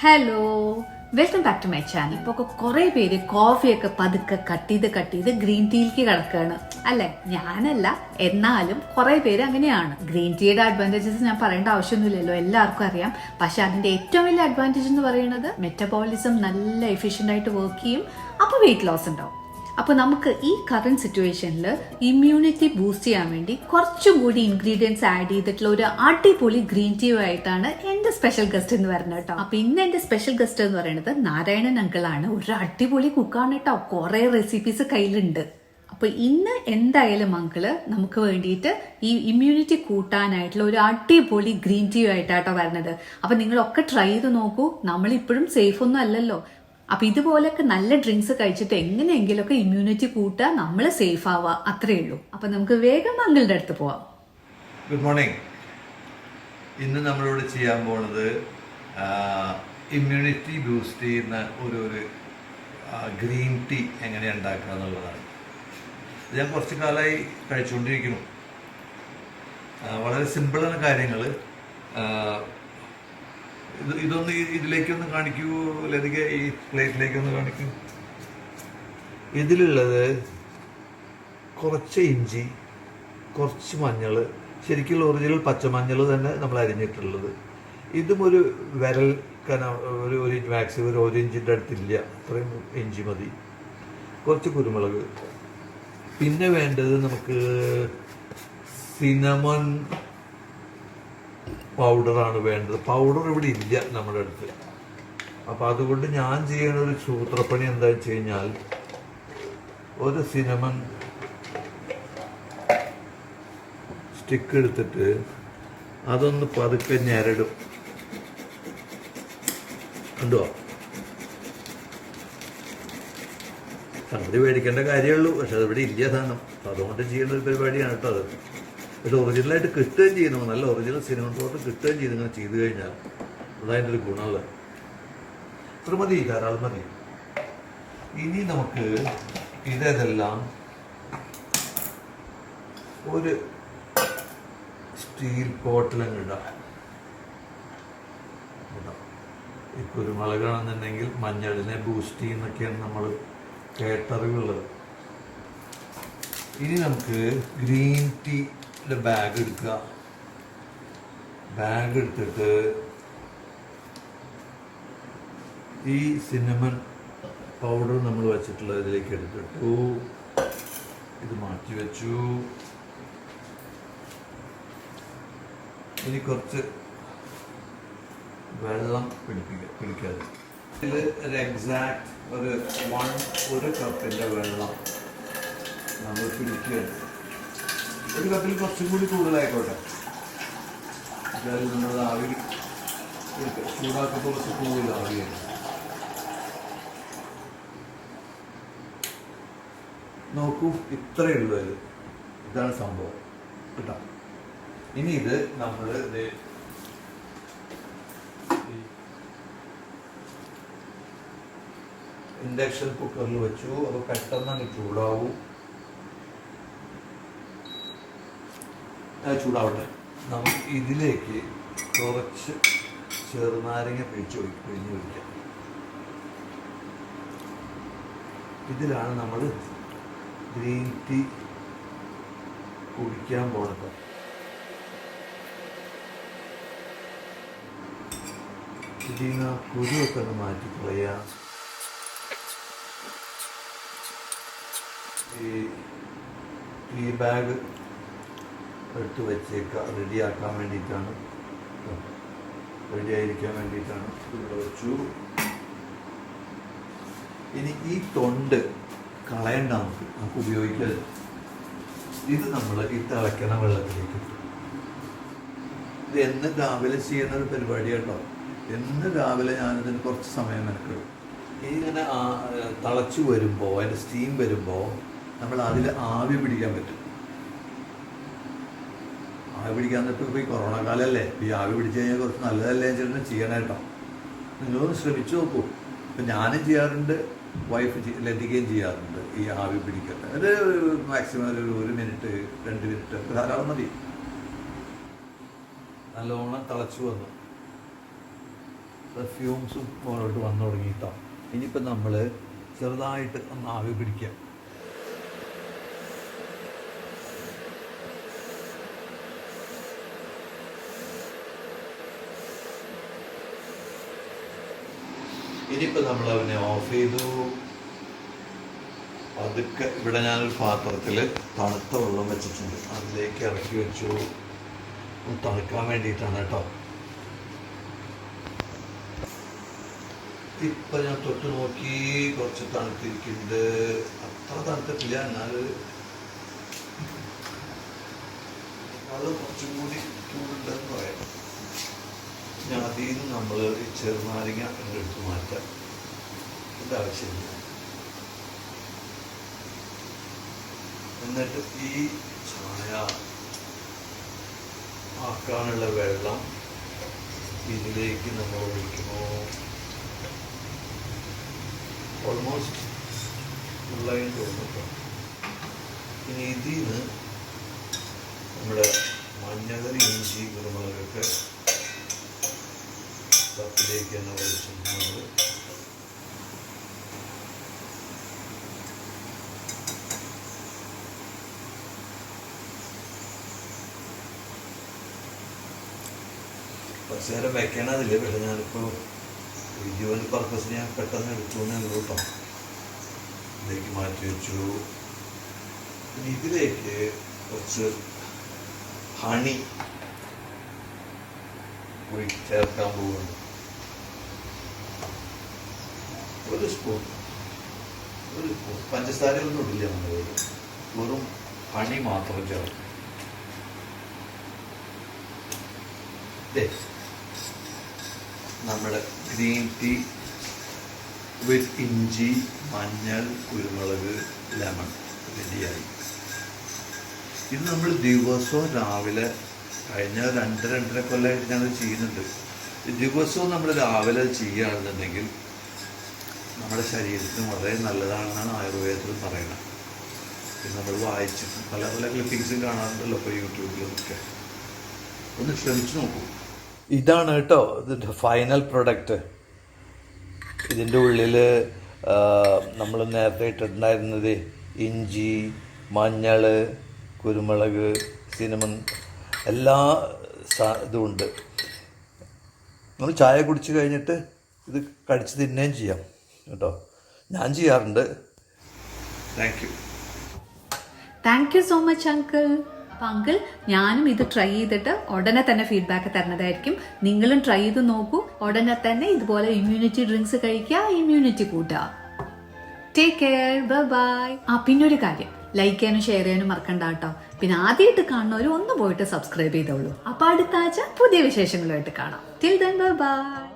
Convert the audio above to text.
Hello, welcome back to my channel. ഇപ്പോൾ കുറെ പേര് കോഫിയൊക്കെ പതുക്കെ കട്ട് ചെയ്ത് ഗ്രീൻ ടീയിലേക്ക് കിടക്കുകയാണ് അല്ലെ? ഞാനല്ല, എന്നാലും കുറെ പേര് അങ്ങനെയാണ്. ഗ്രീൻ ടീയുടെ അഡ്വാൻറ്റേജസ് ഞാൻ പറയേണ്ട ആവശ്യമൊന്നുമില്ലല്ലോ, എല്ലാവർക്കും അറിയാം. പക്ഷെ അതിന്റെ ഏറ്റവും വലിയ അഡ്വാൻറ്റേജ് എന്ന് പറയുന്നത് മെറ്റബോളിസം നല്ല എഫിഷ്യന്റ് ആയിട്ട് വർക്ക് ചെയ്യും, അപ്പോൾ വെയിറ്റ് ലോസ് ഉണ്ടാവും. അപ്പോൾ നമുക്ക് ഈ കറന്റ് സിറ്റുവേഷനിൽ ഇമ്മ്യൂണിറ്റി ബൂസ്റ്റ് ചെയ്യാൻ വേണ്ടി കുറച്ചും കൂടി ഇൻഗ്രീഡിയൻസ് ആഡ് ചെയ്തിട്ടുള്ള ഒരു അടിപൊളി ഗ്രീൻ ടീ ആയിട്ടാണ് എന്റെ സ്പെഷ്യൽ ഗസ്റ്റ് എന്ന് പറയുന്നത് കേട്ടോ. അപ്പൊ ഇന്ന് എന്റെ സ്പെഷ്യൽ ഗസ്റ്റ് എന്ന് പറയുന്നത് നാരായണൻ അങ്കിളാണ്. ഒരു അടിപൊളി കുക്കാണ് കേട്ടോ, കുറെ റെസിപ്പീസ് കയ്യിലുണ്ട്. അപ്പൊ ഇന്ന് എന്തായാലും അങ്കിള് നമുക്ക് വേണ്ടിയിട്ട് ഈ ഇമ്മ്യൂണിറ്റി കൂട്ടാനായിട്ടുള്ള ഒരു അടിപൊളി ഗ്രീൻ ടീ ആയിട്ടാട്ടോ വരുന്നത്. അപ്പൊ നിങ്ങളൊക്കെ ട്രൈ ചെയ്ത് നോക്കൂ. നമ്മളിപ്പോഴും സേഫ് ഒന്നും അല്ലല്ലോ. അപ്പൊ ഇതുപോലൊക്കെ നല്ല ഡ്രിങ്ക്സ് കഴിച്ചിട്ട് എങ്ങനെയെങ്കിലുമൊക്കെ ഇമ്മ്യൂണിറ്റി കൂട്ടുക, നമ്മൾ സേഫ് ആവുക, അത്രേ ഉള്ളൂ. അപ്പൊ നമുക്ക് വേഗം അങ്കിളുടെ അടുത്ത് പോവാം. Good morning. ഇന്ന് നമ്മളിവിടെ ചെയ്യാൻ പോണത് ഇമ്മ്യൂണിറ്റി ബൂസ്റ്റ് ചെയ്യുന്ന ഒരു ഗ്രീൻ ടീ എങ്ങനെ ഉണ്ടാക്കുക എന്നുള്ളതാണ്. ഇത് ഞാൻ കുറച്ച് കാലമായി കഴിച്ചുകൊണ്ടിരിക്കുന്നു. വളരെ സിമ്പിളാണ് കാര്യങ്ങൾ. ഇതൊന്ന് ഇതിലേക്കൊന്ന് കാണിക്കൂ, അല്ലെങ്കിൽ ഈ പ്ലേറ്റിലേക്കൊന്ന് കാണിക്കൂ. ഇതിലുള്ളത് കുറച്ച് ഇഞ്ചി, കുറച്ച് മഞ്ഞൾ, ശരിക്കും ഒറിജിനൽ പച്ചമഞ്ഞൾ തന്നെ നമ്മൾ അരിഞ്ഞിട്ടുള്ളത്. ഇതും ഒരു വിരൽ ഒരു ഇഞ്ച് മാക്സിമം ഒരു ഇഞ്ചിൻ്റെ അടുത്തില്ല, അത്രയും ഇഞ്ചി മതി. കുറച്ച് കുരുമുളക്. പിന്നെ വേണ്ടത് നമുക്ക് സിനമൺ പൗഡറാണ് വേണ്ടത്. പൗഡർ ഇവിടെ ഇല്ല നമ്മുടെ അടുത്ത്. അപ്പോൾ അതുകൊണ്ട് ഞാൻ ചെയ്യുന്ന ഒരു സൂത്രപ്പണി എന്താ വെച്ച് കഴിഞ്ഞാൽ, ഒരു സിനമൺ സ്റ്റിക്ക് എടുത്തിട്ട് അതൊന്ന് പതുക്കെ ഞെരടും. കണ്ടോ? സംഗതി മേടിക്കേണ്ട കാര്യമുള്ളൂ, പക്ഷെ അതിവിടെ ഇല്ല സാധനം. അതുകൊണ്ട് ചെയ്യുന്ന ഒരു പരിപാടിയാണ് കേട്ടോ അത്. പക്ഷെ ഒറിജിനലായിട്ട് കിട്ടുകയും ചെയ്യുന്നു, നല്ല ഒറിജിനൽ സിനിമ പൗഡർ കിട്ടുകയും ചെയ്ത് ഇങ്ങനെ ചെയ്ത് കഴിഞ്ഞാൽ അതതിൻ്റെ ഒരു ഗുണമുള്ള. ഇത്ര മതി, ധാരാളം മതി. ഇനി നമുക്ക് ഇതെല്ലാം ഒരു സ്റ്റീൽ പോട്ടിലങ്ങ് ഇടാം. ഈ കുരുമുളകാണെന്നുണ്ടെങ്കിൽ മഞ്ഞളിനെ ബൂസ്റ്റ് ചെയ്യുന്നൊക്കെയാണ് നമ്മൾ കേട്ടറിവുള്ളത്. ഇനി നമുക്ക് ഗ്രീൻ ടീ ബാഗ് എടുക്കുക. ബാഗ് എടുത്തിട്ട് ഈ സിനമൺ പൗഡർ നമ്മൾ വെച്ചിട്ടുള്ള ഇതിലേക്ക് എടുത്തിട്ടു. ഇത് മാറ്റി വെച്ചു. ഇനി കുറച്ച് വെള്ളം പിടിക്കാതെ ഇതിൽ ഒരു എക്സാക്ട് ഒരു കപ്പിൻ്റെ വെള്ളം നമ്മൾ പിടിക്കുകയാണ്. ഒരു കപ്പിൽ കുറച്ചും കൂടി കൂടുതലായിക്കോട്ടെ. നമ്മൾ ആവി ചൂടാക്കുമ്പോൾ കുറച്ച് കൂടുതൽ ആവിയാണ്. നോക്കൂ, ഇത്രയേ ഉള്ളൂ. ഇതാണ് സംഭവം കേട്ടോ. ഇനി ഇത് നമ്മൾ ഇൻഡക്ഷൻ കുക്കറിൽ വെച്ചു. അപ്പോൾ പെട്ടെന്ന് ചൂടാവും. ചൂടാവട്ടെ. നമുക്ക് ഇതിലേക്ക് കുറച്ച് ചെറുനാരങ്ങ പിഴിഞ്ഞ് ഒഴിക്കാം. ഇതിലാണ് നമ്മൾ ഗ്രീൻ ടീ കുടിക്കാൻ പോകുന്നത്. ഇതിന് കുരുവൊക്കെ ഒന്ന് മാറ്റിക്കളയാം. ഈ ബാഗ് എടുത്ത് വെച്ചേക്കാം, റെഡിയാക്കാൻ വേണ്ടിയിട്ടാണ്, റെഡിയായിരിക്കാൻ വേണ്ടിയിട്ടാണ് ഇവിടെ വെച്ചു. ഇനി ഈ തൊണ്ട് കളയണ്ട, നമുക്ക് ഉപയോഗിക്കരുത്. ഇത് നമ്മൾ ഈ തിളയ്ക്കണ വെള്ളത്തിലേക്ക് ഇട്ടു. ഇത് എന്ന് രാവിലെ ചെയ്യുന്ന ഒരു പരിപാടി കേട്ടോ. എന്ന് രാവിലെ ഞാനിതിന് കുറച്ച് സമയം മെനക്കെടും. ഇങ്ങനെ തിളച്ചു വരുമ്പോൾ, അതിൻ്റെ സ്റ്റീം വരുമ്പോൾ നമ്മൾ അതിൽ ആവി പിടിക്കാൻ പറ്റും. ആവി പിടിക്കാൻ ഇപ്പോൾ ഈ കൊറോണ കാലമല്ലേ, ഈ ആവി പിടിച്ചു കഴിഞ്ഞാൽ കുറച്ച് നല്ലതല്ലേ ചേട്ടൻ ചെയ്യണം കേട്ടോ. നിങ്ങളൊന്ന് ശ്രമിച്ചു നോക്കൂ. ഇപ്പം ഞാനും ചെയ്യാറുണ്ട്, വൈഫ് ലതികയും ചെയ്യാറുണ്ട് ഈ ആവി പിടിക്കൽ. ഒരു മാക്സിമം ഒരു മിനിറ്റ് 2 മിനിറ്റ് ധാരാളം മതി. നല്ലോണം തിളച്ചു വന്നു. പെർഫ്യൂംസും മുകളിലോട്ട് വന്നു തുടങ്ങിയിട്ടോ. ഇനിയിപ്പോൾ നമ്മൾ ചെറുതായിട്ട് ഒന്ന് ആവി പിടിക്കാം. ഇനിയിപ്പോൾ നമ്മൾ അവനെ ഓഫ് ചെയ്തു. അതൊക്കെ ഇവിടെ ഞാനൊരു പാത്രത്തിൽ തണുത്ത വെള്ളം വെച്ചിട്ടുണ്ട്, അതിലേക്ക് ഇറക്കി വെച്ചു. തണുക്കാൻ വേണ്ടിയിട്ടാണ് കേട്ടോ. ഇപ്പം ഞാൻ തൊട്ട് നോക്കി, കുറച്ച് തണുത്തിരിക്കുന്നുണ്ട്. അത്ര തണുത്തിട്ടില്ല, എന്നാൽ അത് കുറച്ചും കൂടി ചൂടുണ്ടെന്ന് പറയാം. ഞാൻ അതിൽ നിന്ന് നമ്മൾ ഈ ചെറുനാരങ്ങ എടുത്ത് മാറ്റാം. ഇതിൻ്റെ ആവശ്യമില്ല. എന്നിട്ട് ഈ ചായ ആക്കാനുള്ള വെള്ളം ഇതിലേക്ക് നമ്മൾ ഒഴിക്കുന്നു. ഓൾമോസ്റ്റ് ഫുള്ളായി തോന്നുന്നു. ഇനി ഇതിൽ നിന്ന് നമ്മുടെ മഞ്ഞൾ, ഇഞ്ചി, കുരുമുളകൊക്കെ കപ്പിലേക്ക് തന്നെ ഒഴിച്ചിട്ടുണ്ട്. കുറച്ച് നേരം വെക്കണതില്ല, പക്ഷെ ഞാനിപ്പോൾ വീഡിയോയിൽ പർപ്പസ് ഞാൻ പെട്ടെന്ന് എടുത്തു എന്നേ ഉള്ളൂ കേട്ടോ. ഇതിലേക്ക് മാറ്റി വെച്ചു. ഇനി ഇതിലേക്ക് കുറച്ച് ഹണി കൂടി ചേർക്കാൻ പോകുന്നു. ഒരു സ്പൂൺ പഞ്ചസാരയൊന്നും ഇടില്ല, നമ്മൾ വെറും ഹണി മാത്രം ചേർക്കും. നമ്മുടെ ഗ്രീൻ ടീ വിത്ത് ഇഞ്ചി, മഞ്ഞൾ, കുരുമുളക്, ലെമൺ റെഡിയായി. ഇത് നമ്മൾ ദിവസവും രാവിലെ കഴിഞ്ഞ 2-2.5 കൊല്ലമായിട്ട് ഞാനത് ചെയ്യുന്നുണ്ട്. ദിവസവും നമ്മൾ രാവിലെ ചെയ്യുകയാണെന്നുണ്ടെങ്കിൽ നമ്മുടെ ശരീരത്തിന് വളരെ നല്ലതാണെന്നാണ് ആയുർവേദത്തിൽ പറയുന്നത്. പിന്നെ നമ്മൾ വായിച്ചിട്ടും പല പല ക്ലിപ്പിങ്സും കാണാറുണ്ടല്ലോ ഇപ്പോൾ യൂട്യൂബിലൊക്കെ. ഒന്ന് ശ്രമിച്ചു നോക്കൂ. ഇതാണ് കേട്ടോ ഇതിൻ്റെ ഫൈനൽ പ്രൊഡക്റ്റ്. ഇതിൻ്റെ ഉള്ളിൽ നമ്മൾ നേരത്തെ ഇട്ടിട്ടുണ്ടായിരുന്നത് ഇഞ്ചി, മഞ്ഞൾ, കുരുമുളക്, സിനമൺ എല്ലാ ഇതുമുണ്ട്. നമ്മൾ ചായ കുടിച്ച് കഴിഞ്ഞിട്ട് ഇത് കടിച്ച് തിന്നുകയും ചെയ്യാം കേട്ടോ. ഞാൻ ചെയ്യാറുണ്ട്. Thank you so much uncle. അപ്പം അങ്കിൾ, ഞാനും ഇത് ട്രൈ ചെയ്തിട്ട് ഉടനെ തന്നെ ഫീഡ്ബാക്ക് തരുന്നതായിരിക്കും. നിങ്ങളും ട്രൈ ചെയ്ത് നോക്കൂ. ഉടനെ തന്നെ ഇതുപോലെ ഇമ്മ്യൂണിറ്റി ഡ്രിങ്ക്സ് കഴിക്കുക, ഇമ്മ്യൂണിറ്റി കൂട്ടുക. Take care, bye bye. പിന്നൊരു കാര്യം, ലൈക്ക് ചെയ്യാനും ഷെയർ ചെയ്യാനും മറക്കണ്ട കേട്ടോ. പിന്നെ ആദ്യമായിട്ട് കാണുന്നവർ ഒന്ന് പോയിട്ട് സബ്സ്ക്രൈബ് ചെയ്തോളൂ. അപ്പോൾ അടുത്ത ആഴ്ച പുതിയ വിശേഷങ്ങളുമായിട്ട് കാണാം. Till then, bye bye.